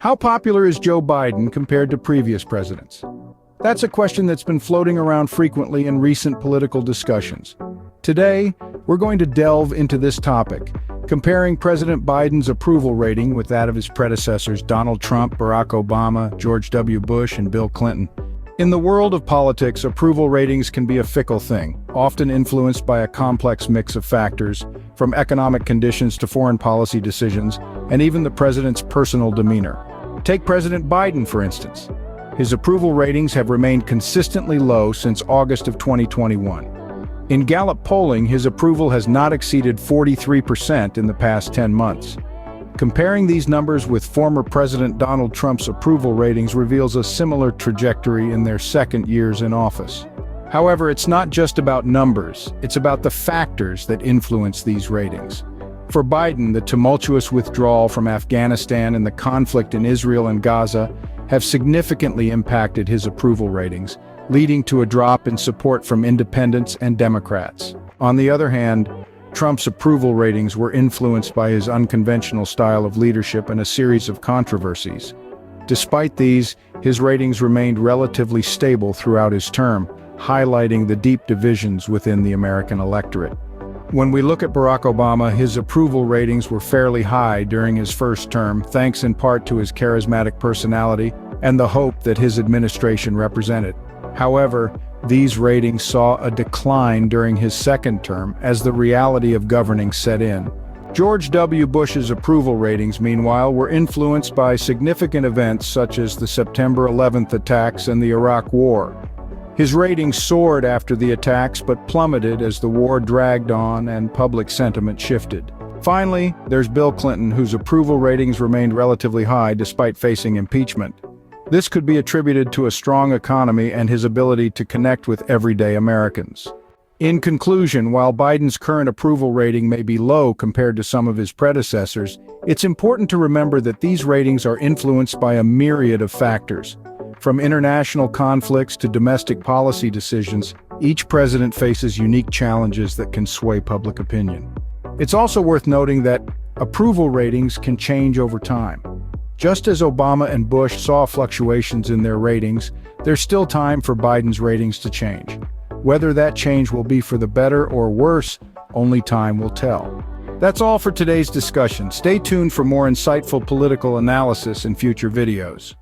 How popular is Joe Biden compared to previous presidents? That's a question that's been floating around frequently in recent political discussions. Today, we're going to delve into this topic, comparing President Biden's approval rating with that of his predecessors Donald Trump, Barack Obama, George W. Bush, and Bill Clinton. In the world of politics, approval ratings can be a fickle thing, often influenced by a complex mix of factors, from economic conditions to foreign policy decisions, and even the president's personal demeanor. Take President Biden, for instance. His approval ratings have remained consistently low since August of 2021. In Gallup polling, his approval has not exceeded 43% in the past 10 months. Comparing these numbers with former President Donald Trump's approval ratings reveals a similar trajectory in their second years in office. However, it's not just about numbers, it's about the factors that influence these ratings. For Biden, the tumultuous withdrawal from Afghanistan and the conflict in Israel and Gaza have significantly impacted his approval ratings, leading to a drop in support from independents and Democrats. On the other hand, Trump's approval ratings were influenced by his unconventional style of leadership and a series of controversies. Despite these, his ratings remained relatively stable throughout his term, highlighting the deep divisions within the American electorate. When we look at Barack Obama, his approval ratings were fairly high during his first term, thanks in part to his charismatic personality and the hope that his administration represented. However, these ratings saw a decline during his second term as the reality of governing set in. George W. Bush's approval ratings, meanwhile, were influenced by significant events such as the September 11th attacks and the Iraq War. His ratings soared after the attacks but plummeted as the war dragged on and public sentiment shifted. Finally, there's Bill Clinton, whose approval ratings remained relatively high despite facing impeachment. This could be attributed to a strong economy and his ability to connect with everyday Americans. In conclusion, while Biden's current approval rating may be low compared to some of his predecessors, it's important to remember that these ratings are influenced by a myriad of factors. From international conflicts to domestic policy decisions, each president faces unique challenges that can sway public opinion. It's also worth noting that approval ratings can change over time. Just as Obama and Bush saw fluctuations in their ratings, there's still time for Biden's ratings to change. Whether that change will be for the better or worse, only time will tell. That's all for today's discussion. Stay tuned for more insightful political analysis in future videos.